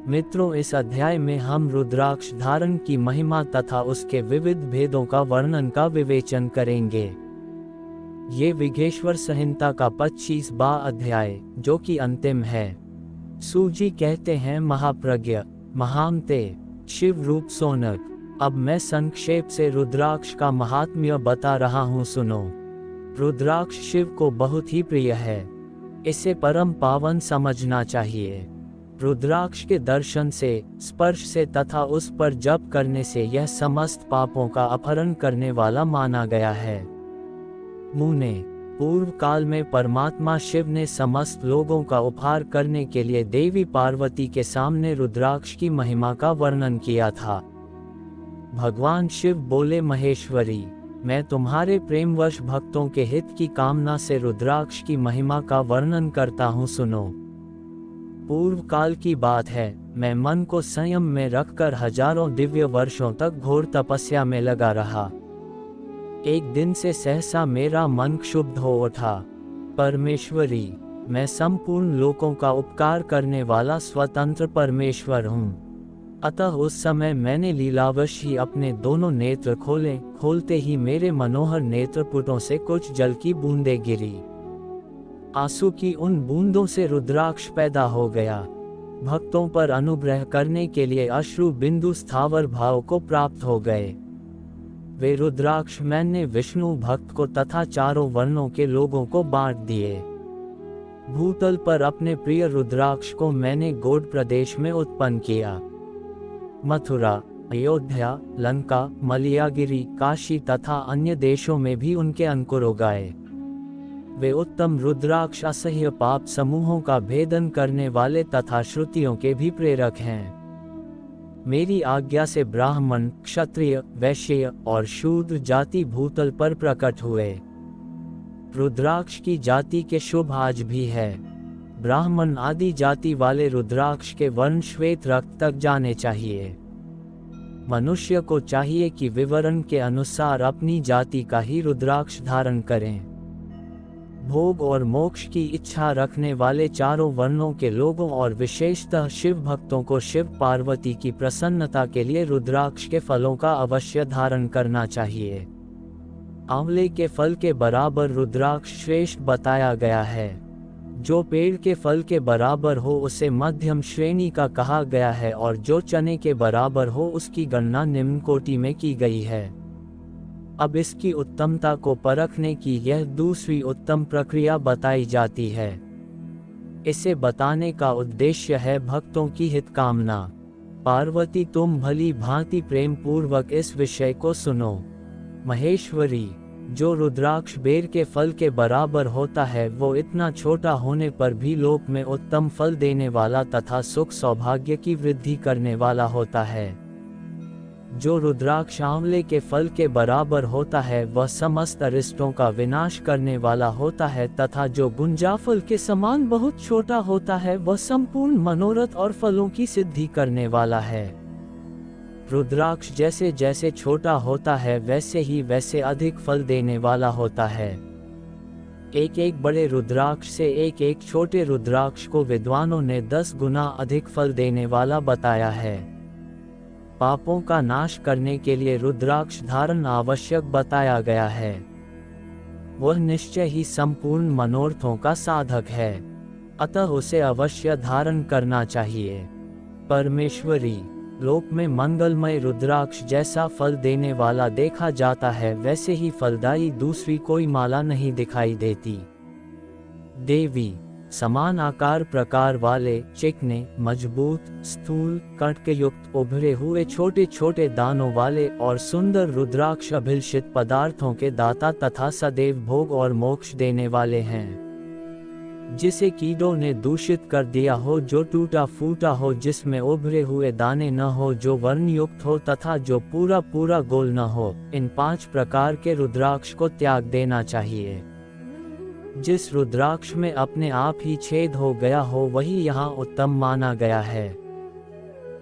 मित्रों, इस अध्याय में हम रुद्राक्ष धारण की महिमा तथा उसके विविध भेदों का वर्णन का विवेचन करेंगे। ये विघ्नेश्वर संहिता का 25वां अध्याय, जो कि अंतिम है। सूजी कहते हैं महाप्रज्ञ, महामते, शिव रूप सोनक। अब मैं संक्षेप से रुद्राक्ष का महात्म्य बता रहा हूँ, सुनो। रुद्राक्ष शिव को बहुत ही प्रिय है। इसे परम पावन समझना चाहिए। रुद्राक्ष के दर्शन से, स्पर्श से तथा उस पर जप करने से यह समस्त पापों का अपहरण करने वाला माना गया है। मुने, पूर्व काल में परमात्मा शिव ने समस्त लोगों का उपहार करने के लिए देवी पार्वती के सामने रुद्राक्ष की महिमा का वर्णन किया था। भगवान शिव बोले, महेश्वरी, मैं तुम्हारे प्रेमवश भक्तों के हित की कामना से रुद्राक्ष की महिमा का वर्णन करता हूँ, सुनो। पूर्व काल की बात है, मैं मन को संयम में रखकर हजारों दिव्य वर्षों तक घोर तपस्या में लगा रहा। एक दिन से सहसा मेरा मन क्षुब्ध हो उठा। परमेश्वरी, मैं संपूर्ण लोकों का उपकार करने वाला स्वतंत्र परमेश्वर हूँ। अतः उस समय मैंने लीलावश ही अपने दोनों नेत्र खोले। खोलते ही मेरे मनोहर नेत्रपुटों से कुछ जल की बूंदें गिरी। आंसू की उन बूंदों से रुद्राक्ष पैदा हो गया। भक्तों पर अनुग्रह करने के लिए अश्रु बिंदु स्थावर भाव को प्राप्त हो गए। वे रुद्राक्ष मैंने विष्णु भक्त को तथा चारों वर्णों के लोगों को बांट दिए। भूतल पर अपने प्रिय रुद्राक्ष को मैंने गौड़ प्रदेश में उत्पन्न किया। मथुरा, अयोध्या, लंका, मलयागिरी, काशी तथा अन्य देशों में भी उनके अंकुर उगाए। वे उत्तम रुद्राक्ष असह्य पाप समूहों का भेदन करने वाले तथा श्रुतियों के भी प्रेरक हैं। मेरी आज्ञा से ब्राह्मण, क्षत्रिय, वैश्य और शूद्र जाति भूतल पर प्रकट हुए। रुद्राक्ष की जाति के शुभ आज भी है। ब्राह्मण आदि जाति वाले रुद्राक्ष के वर्ण श्वेत रक्त तक जाने चाहिए। मनुष्य को चाहिए कि विवरण के अनुसार अपनी जाति का ही रुद्राक्ष धारण करें। भोग और मोक्ष की इच्छा रखने वाले चारों वर्णों के लोगों और विशेषतः शिव भक्तों को शिव पार्वती की प्रसन्नता के लिए रुद्राक्ष के फलों का अवश्य धारण करना चाहिए। आंवले के फल के बराबर रुद्राक्ष श्रेष्ठ बताया गया है। जो पेड़ के फल के बराबर हो उसे मध्यम श्रेणी का कहा गया है, और जो चने के बराबर हो उसकी गणना निम्न कोटि में की गई है। अब इसकी उत्तमता को परखने की यह दूसरी उत्तम प्रक्रिया बताई जाती है। इसे बताने का उद्देश्य है भक्तों की हित कामना। पार्वती, तुम भली भांति प्रेम पूर्वक इस विषय को सुनो। महेश्वरी, जो रुद्राक्ष बेर के फल के बराबर होता है वो इतना छोटा होने पर भी लोक में उत्तम फल देने वाला तथा सुख सौभाग्य की वृद्धि करने वाला होता है। जो रुद्राक्ष आंवले के फल के बराबर होता है वह समस्त अरिष्टों का विनाश करने वाला होता है, तथा जो गुंजाफल के समान बहुत छोटा होता है वह संपूर्ण मनोरथ और फलों की सिद्धि करने वाला है। रुद्राक्ष जैसे जैसे छोटा होता है वैसे अधिक फल देने वाला होता है। एक एक बड़े रुद्राक्ष से एक एक छोटे रुद्राक्ष को विद्वानों ने 10 गुना अधिक फल देने वाला बताया है। पापों का नाश करने के लिए रुद्राक्ष धारण आवश्यक बताया गया है। वह निश्चय ही संपूर्ण मनोरथों का साधक है, अतः उसे अवश्य धारण करना चाहिए। परमेश्वरी, लोक में मंगलमय रुद्राक्ष जैसा फल देने वाला देखा जाता है वैसे ही फलदायी दूसरी कोई माला नहीं दिखाई देती। देवी, समान आकार प्रकार वाले, चिकने, मजबूत, स्थूल, कटकयुक्त, उभरे हुए छोटे छोटे दानों वाले और सुंदर रुद्राक्ष अभिलषित पदार्थों के दाता तथा सदैव भोग और मोक्ष देने वाले हैं। जिसे कीड़ों ने दूषित कर दिया हो, जो टूटा फूटा हो, जिसमें उभरे हुए दाने न हो, जो वर्णयुक्त हो तथा जो पूरा पूरा गोल न हो, इन 5 प्रकार के रुद्राक्ष को त्याग देना चाहिए। जिस रुद्राक्ष में अपने आप ही छेद हो गया हो वही यहाँ उत्तम माना गया है।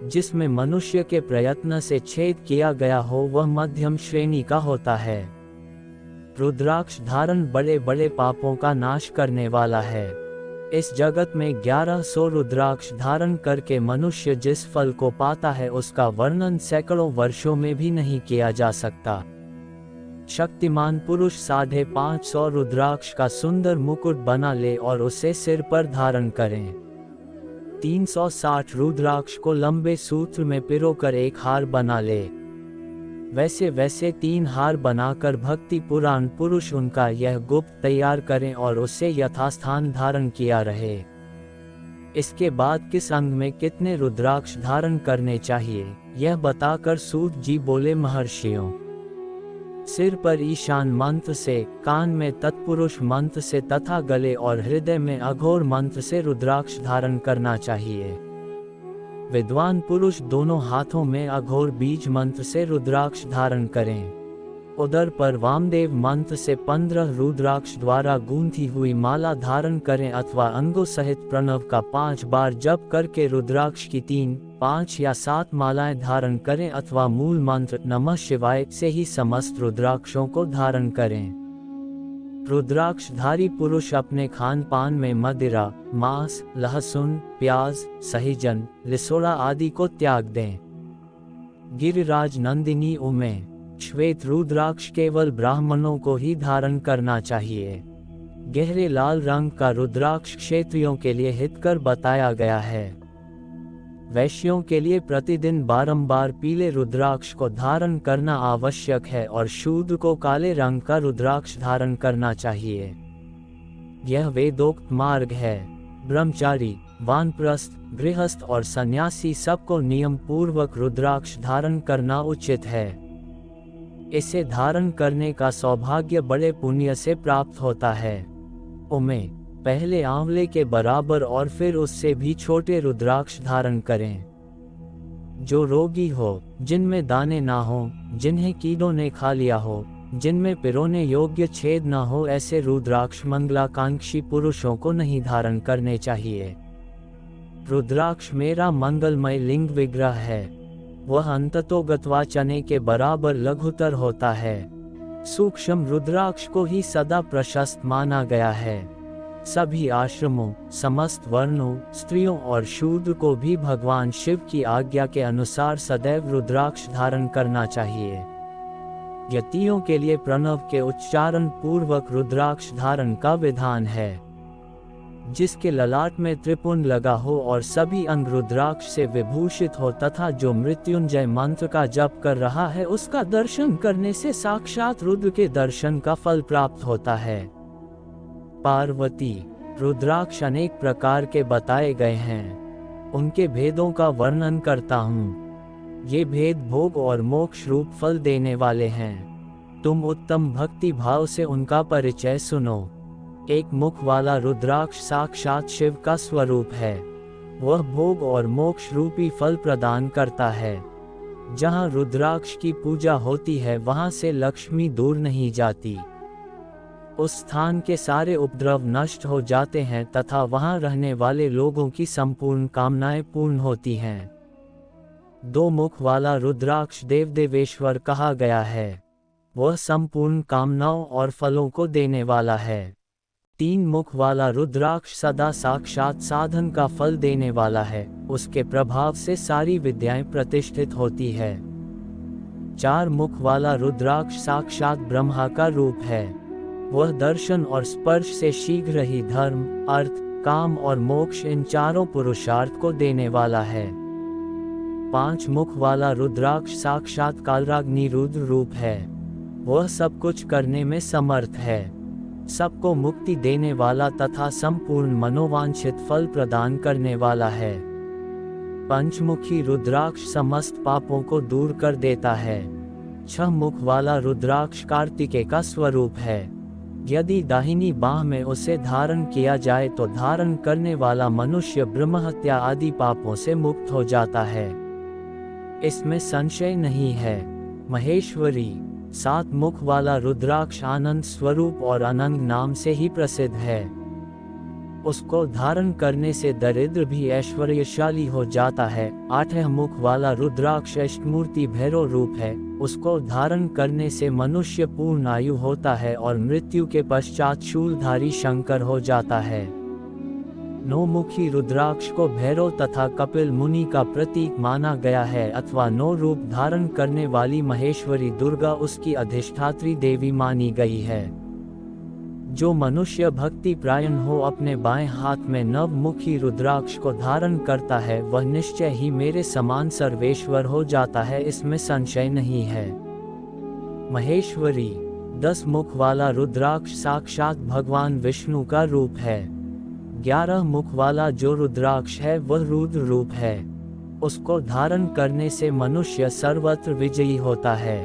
जिसमें मनुष्य के प्रयत्न से छेद किया गया हो वह मध्यम श्रेणी का होता है। रुद्राक्ष धारण बड़े बड़े पापों का नाश करने वाला है। इस जगत में 1100 रुद्राक्ष धारण करके मनुष्य जिस फल को पाता है उसका वर्णन सैकड़ों वर्षों में भी नहीं किया जा सकता। शक्तिमान पुरुष 550 रुद्राक्ष का सुंदर मुकुट बना ले और उसे सिर पर धारण करें। 360 रुद्राक्ष को लंबे सूत्र में पिरोकर एक हार बना ले। वैसे वैसे 3 हार बनाकर भक्ति पुराण पुरुष उनका यह गुप्त तैयार करें और उसे यथास्थान धारण किया रहे। इसके बाद किस अंग में कितने रुद्राक्ष धारण करने चाहिए यह बताकर सूत जी बोले, महर्षियों, सिर पर ईशान मंत्र से, कान में तत्पुरुष मंत्र से तथा गले और हृदय में अघोर मंत्र से रुद्राक्ष धारण करना चाहिए। विद्वान पुरुष दोनों हाथों में अघोर बीज मंत्र से रुद्राक्ष धारण करें। उदर पर वामदेव मंत्र से 15 रुद्राक्ष द्वारा गूंथी हुई माला धारण करें अथवा अंगों सहित प्रणव का 5 बार जप करके रुद्राक्ष की 3, 5 या 7 मालाएं धारण करें अथवा मूल मंत्र नमः शिवाय से ही समस्त रुद्राक्षों को धारण करें। रुद्राक्षधारी पुरुष अपने खान पान में मदिरा, मांस, लहसुन, प्याज, सहीजन, लिसोड़ा आदि को त्याग दें। गिरिराज नंदिनी उमे श्वेत रुद्राक्ष केवल ब्राह्मणों को ही धारण करना चाहिए। गहरे लाल रंग का रुद्राक्ष क्षत्रियों के लिए हितकर बताया गया है। वैश्यों के लिए प्रतिदिन बारंबार पीले रुद्राक्ष को धारण करना आवश्यक है और शूद्र को काले रंग का रुद्राक्ष धारण करना चाहिए। यह वेदोक्त मार्ग है। ब्रह्मचारी, वानप्रस्थ, गृहस्थ और सन्यासी सबको नियम पूर्वक रुद्राक्ष धारण करना उचित है। इसे धारण करने का सौभाग्य बड़े पुण्य से प्राप्त होता है। उमे पहले आंवले के बराबर और फिर उससे भी छोटे रुद्राक्ष धारण करें। जो रोगी हो, जिनमें दाने ना हो, जिन्हें कीड़ों ने खा लिया हो, जिनमें पिरोने योग्य छेद ना हो, ऐसे रुद्राक्ष मंगलाकांक्षी पुरुषों को नहीं धारण करने चाहिए। रुद्राक्ष मेरा मंगलमय लिंग विग्रह है। वह अंततोगत्वा चने के बराबर लघुतर होता है। सूक्ष्म रुद्राक्ष को ही सदा प्रशस्त माना गया है। सभी आश्रमों, समस्त वर्णों, स्त्रियों और शूद्र को भी भगवान शिव की आज्ञा के अनुसार सदैव रुद्राक्ष धारण करना चाहिए। यतियों के लिए प्रणव के उच्चारण पूर्वक रुद्राक्ष धारण का विधान है। जिसके ललाट में त्रिपुंड लगा हो और सभी अंग रुद्राक्ष से विभूषित हो तथा जो मृत्युंजय मंत्र का जप कर रहा है, उसका दर्शन करने से साक्षात रुद्र के दर्शन का फल प्राप्त होता है। पार्वती, रुद्राक्ष अनेक प्रकार के बताए गए हैं। उनके भेदों का वर्णन करता हूँ। ये भेद भोग और मोक्ष रूप फल देने वाले हैं। तुम उत्तम भक्ति भाव से उनका परिचय सुनो। एक मुख वाला रुद्राक्ष साक्षात शिव का स्वरूप है। वह भोग और मोक्ष रूपी फल प्रदान करता है। जहाँ रुद्राक्ष की पूजा होती है वहाँ से लक्ष्मी दूर नहीं जाती। उस स्थान के सारे उपद्रव नष्ट हो जाते हैं तथा वहाँ रहने वाले लोगों की संपूर्ण कामनाएं पूर्ण होती हैं। 2 मुख वाला रुद्राक्ष देवदेवेश्वर कहा गया है। वह संपूर्ण कामनाओं और फलों को देने वाला है। 3 मुख वाला रुद्राक्ष सदा साक्षात साधन का फल देने वाला है। उसके प्रभाव से सारी विद्याएं प्रतिष्ठित होती है। 4 मुख वाला रुद्राक्ष साक्षात ब्रह्मा का रूप है। वह दर्शन और स्पर्श से शीघ्र ही धर्म, अर्थ, काम और मोक्ष इन चारों पुरुषार्थ को देने वाला है। 5 मुख वाला रुद्राक्ष साक्षात कालराग्नि रुद्र रूप है। वह सब कुछ करने में समर्थ है। सबको मुक्ति देने वाला तथा संपूर्ण मनोवांछित फल प्रदान करने वाला है। पंचमुखी रुद्राक्ष समस्त पापों को दूर कर देता है। 6 मुख वाला रुद्राक्ष कार्तिकेय का स्वरूप है। यदि दाहिनी बाह में उसे धारण किया जाए तो धारण करने वाला मनुष्य ब्रह्महत्या आदि पापों से मुक्त हो जाता है। इसमें संशय नहीं है। महेश्वरी, 7 मुख वाला रुद्राक्ष आनंद स्वरूप और अनंग नाम से ही प्रसिद्ध है। उसको धारण करने से दरिद्र भी ऐश्वर्यशाली हो जाता है। 8 मुख वाला रुद्राक्ष अष्टमूर्ति भैरव रूप है। उसको धारण करने से मनुष्य पूर्ण आयु होता है और मृत्यु के पश्चात शूलधारी शंकर हो जाता है। नौमुखी रुद्राक्ष को भैरव तथा कपिल मुनि का प्रतीक माना गया है अथवा 9 रूप धारण करने वाली महेश्वरी दुर्गा उसकी अधिष्ठात्री देवी मानी गई है। जो मनुष्य भक्ति प्रायण हो अपने बाएं हाथ में नवमुखी रुद्राक्ष को धारण करता है वह निश्चय ही मेरे समान सर्वेश्वर हो जाता है, इसमें संशय नहीं है। महेश्वरी 10 मुख वाला रुद्राक्ष साक्षात भगवान विष्णु का रूप है। 11 मुख वाला जो रुद्राक्ष है वह रुद्र रूप है। उसको धारण करने से मनुष्य सर्वत्र विजयी होता है।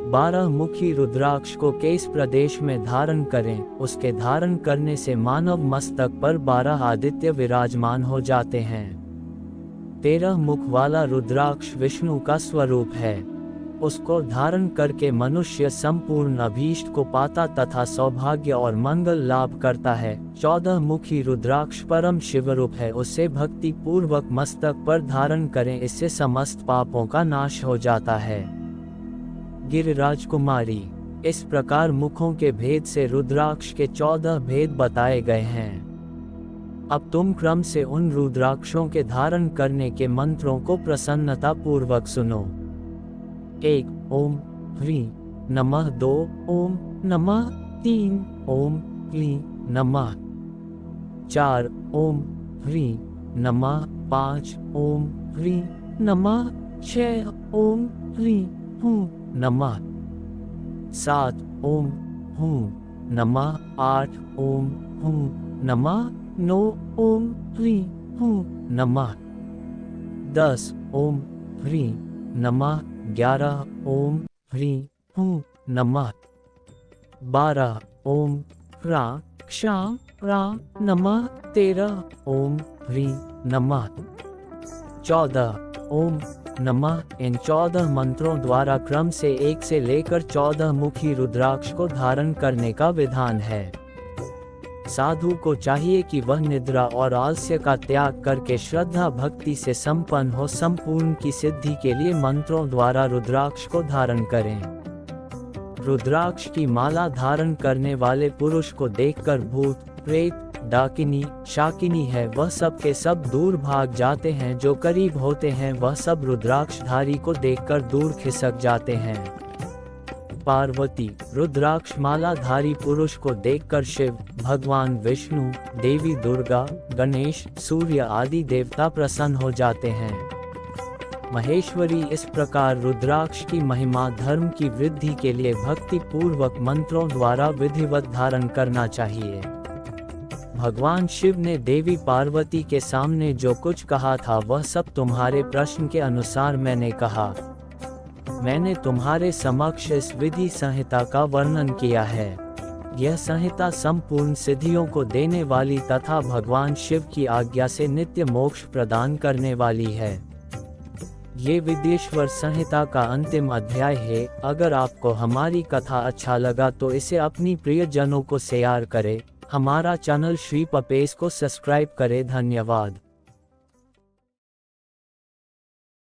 12 मुखी रुद्राक्ष को किस प्रदेश में धारण करें, उसके धारण करने से मानव मस्तक पर 12 आदित्य विराजमान हो जाते हैं। 13 मुख वाला रुद्राक्ष विष्णु का स्वरूप है। उसको धारण करके मनुष्य संपूर्ण अभीष्ट को पाता तथा सौभाग्य और मंगल लाभ करता है। 14 मुखी रुद्राक्ष परम शिवरूप है, उससे भक्ति पूर्वक मस्तक पर धारण करें, इससे समस्त पापों का नाश हो जाता है। गिरिराज कुमारी, इस प्रकार मुखों के भेद से रुद्राक्ष के 14 भेद बताए गए हैं। अब तुम क्रम से उन रुद्राक्षों के धारण करने के मंत्रों को प्रसन्नता पूर्वक सुनो। 1 ओम ह्रीं नमः, 2 ओम नमः, 3 ओम क्लीं नमः, 4 ओम ह्रीं नमः, 5 ओम ह्रीं नमः, 6 ओम ह्रीं हूं नमः, 7 ओम हूं नमः, 8 ओम हूं नमः, 9 ओम ह्रीं हूं नमः, 10 ओम ह्रीं नमः, 11 ओम ह्रीं हूं नमः, 12 ओम ह्रां क्षां ह्रां नमः, 13 ओम ह्रीं नमः, 14 ओम नमः। इन 14 मंत्रों द्वारा क्रम से 1 से लेकर 14 मुखी रुद्राक्ष को धारण करने का विधान है। साधु को चाहिए कि वह निद्रा और आलस्य का त्याग करके श्रद्धा भक्ति से संपन्न हो, संपूर्ण की सिद्धि के लिए मंत्रों द्वारा रुद्राक्ष को धारण करें। रुद्राक्ष की माला धारण करने वाले पुरुष को देखकर भूत प्रेत डाकिनी शाकिनी है वह सब के सब दूर भाग जाते हैं, जो करीब होते हैं वह सब रुद्राक्षधारी को देखकर दूर खिसक जाते हैं। पार्वती, रुद्राक्ष मालाधारी पुरुष को देखकर शिव, भगवान विष्णु, देवी दुर्गा, गणेश, सूर्य आदि देवता प्रसन्न हो जाते हैं। महेश्वरी, इस प्रकार रुद्राक्ष की महिमा धर्म की वृद्धि के लिए भक्ति पूर्वक मंत्रों द्वारा विधिवत धारण करना चाहिए। भगवान शिव ने देवी पार्वती के सामने जो कुछ कहा था वह सब तुम्हारे प्रश्न के अनुसार मैंने कहा। मैंने तुम्हारे समक्ष इस विधि संहिता का वर्णन किया है। यह संहिता संपूर्ण सिद्धियों को देने वाली तथा भगवान शिव की आज्ञा से नित्य मोक्ष प्रदान करने वाली है। ये विदेश्वर संहिता का अंतिम अध्याय है। अगर आपको हमारी कथा अच्छा लगा तो इसे अपनी प्रियजनों को शेयर करें। हमारा चैनल श्री पपेश को सब्सक्राइब करें। धन्यवाद।